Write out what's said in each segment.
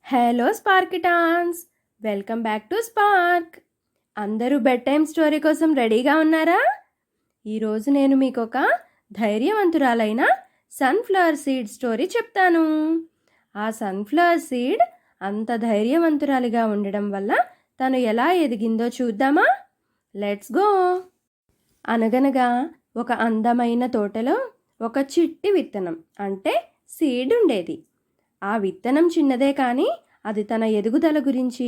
Hello Sparkitans, welcome back to Spark. అందరూ bed time story కోసం రెడీగా ఉన్నారా? ఈరోజు నేను మీకు ఒక ధైర్యవంతురాలైన సన్ఫ్లవర్ సీడ్ స్టోరీ చెప్తాను. ఆ సన్ఫ్లవర్ సీడ్ అంత ధైర్యవంతురాలిగా ఉండడం వల్ల తను ఎలా ఎదిగిందో చూద్దామా? Let's go. అనగనగా ఒక అందమైన తోటలో ఒక చిట్టి విత్తనం అంటే సీడ్ ఉండేది. ఆ విత్తనం చిన్నదే కానీ అది తన ఎదుగుదల గురించి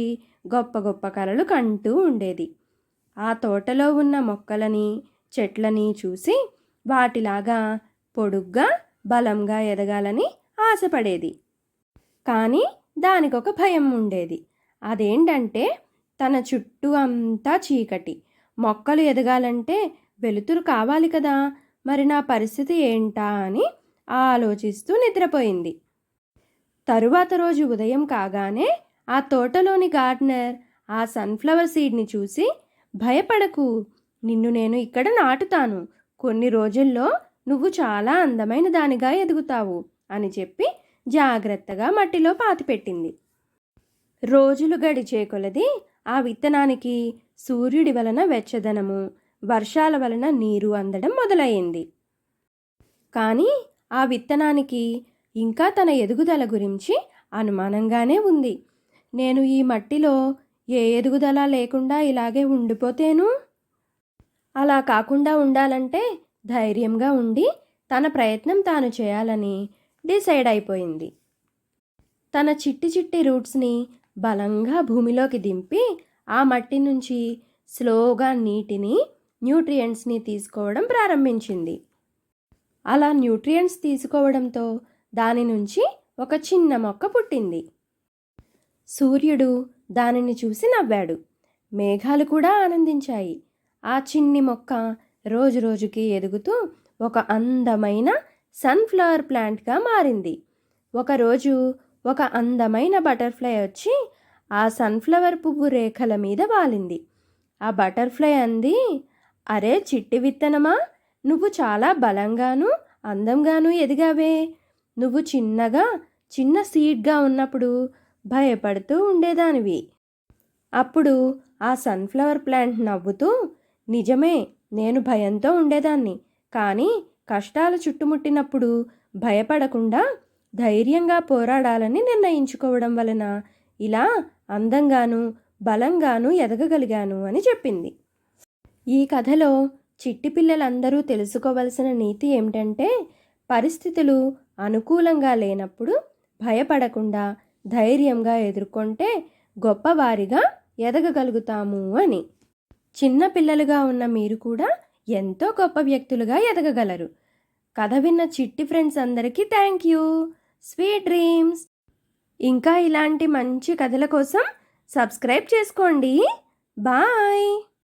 గొప్ప గొప్ప కలలు కంటూ ఉండేది. ఆ తోటలో ఉన్న మొక్కలని చెట్లని చూసి వాటిలాగా పొడుగ్గా బలంగా ఎదగాలని ఆశపడేది. కానీ దానికొక భయం ఉండేది. అదేంటంటే తన చుట్టూ అంతా చీకటి. మొక్కలు ఎదగాలంటే వెలుతురు కావాలి కదా, మరి నా పరిస్థితి ఏంటా అని ఆలోచిస్తూ నిద్రపోయింది. తరువాత రోజు ఉదయం కాగానే ఆ తోటలోని గార్డెనర్ ఆ సన్ఫ్లవర్ సీడ్ని చూసి, భయపడకు, నిన్ను నేను ఇక్కడ నాటుతాను, కొన్ని రోజుల్లో నువ్వు చాలా అందమైన దానిగా ఎదుగుతావు అని చెప్పి జాగ్రత్తగా మట్టిలో పాతిపెట్టింది. రోజులు గడిచే కొలది ఆ విత్తనానికి సూర్యుడి వలన వెచ్చదనము, వర్షాల వలన నీరు అందడం మొదలయ్యింది. కానీ ఆ విత్తనానికి ఇంకా తన ఎదుగుదల గురించి అనుమానంగానే ఉంది. నేను ఈ మట్టిలో ఏ ఎదుగుదల లేకుండా ఇలాగే ఉండిపోతేను? అలా కాకుండా ఉండాలంటే ధైర్యంగా ఉండి తన ప్రయత్నం తాను చేయాలని డిసైడ్ అయిపోయింది. తన చిట్టి చిట్టి రూట్స్ని బలంగా భూమిలోకి దింపి ఆ మట్టి నుంచి స్లోగా నీటిని, న్యూట్రియంట్స్ని తీసుకోవడం ప్రారంభించింది. అలా న్యూట్రియంట్స్ తీసుకోవడంతో దాని నుంచి ఒక చిన్న మొక్క పుట్టింది. సూర్యుడు దానిని చూసి నవ్వాడు. మేఘాలు కూడా ఆనందించాయి. ఆ చిన్ని మొక్క రోజు రోజుకి ఎదుగుతూ ఒక అందమైన సన్ఫ్లవర్ ప్లాంట్గా మారింది. ఒకరోజు ఒక అందమైన బటర్ఫ్లై వచ్చి ఆ సన్ఫ్లవర్ పువ్వు రేఖల మీద వాలింది. ఆ బటర్ఫ్లై అంది, అరే చిట్టి విత్తనమా, నువ్వు చాలా బలంగాను అందంగాను ఎదిగావే. నువ్వు చిన్న సీడ్గా ఉన్నప్పుడు భయపడుతూ ఉండేదానివి. అప్పుడు ఆ సన్ఫ్లవర్ ప్లాంట్ నవ్వుతూ, నిజమే, నేను భయంతో ఉండేదాన్ని, కానీ కష్టాలు చుట్టుముట్టినప్పుడు భయపడకుండా ధైర్యంగా పోరాడాలని నిర్ణయించుకోవడం వలన ఇలా అందంగాను బలంగాను ఎదగగలిగాను అని చెప్పింది. ఈ కథలో చిట్టి పిల్లలందరూ తెలుసుకోవలసిన నీతి ఏమిటంటే, పరిస్థితులు అనుకూలంగా లేనప్పుడు భయపడకుండా ధైర్యంగా ఎదుర్కొంటే గొప్పవారిగా ఎదగగలుగుతాము అని. చిన్న పిల్లలుగా ఉన్న మీరు కూడా ఎంతో గొప్ప వ్యక్తులుగా ఎదగగలరు. కథ విన్న చిట్టి ఫ్రెండ్స్ అందరికీ థ్యాంక్ యూ. Sweet dreams. ఇంకా ఇలాంటి మంచి కథల కోసం సబ్స్క్రైబ్ చేసుకోండి. బాయ్.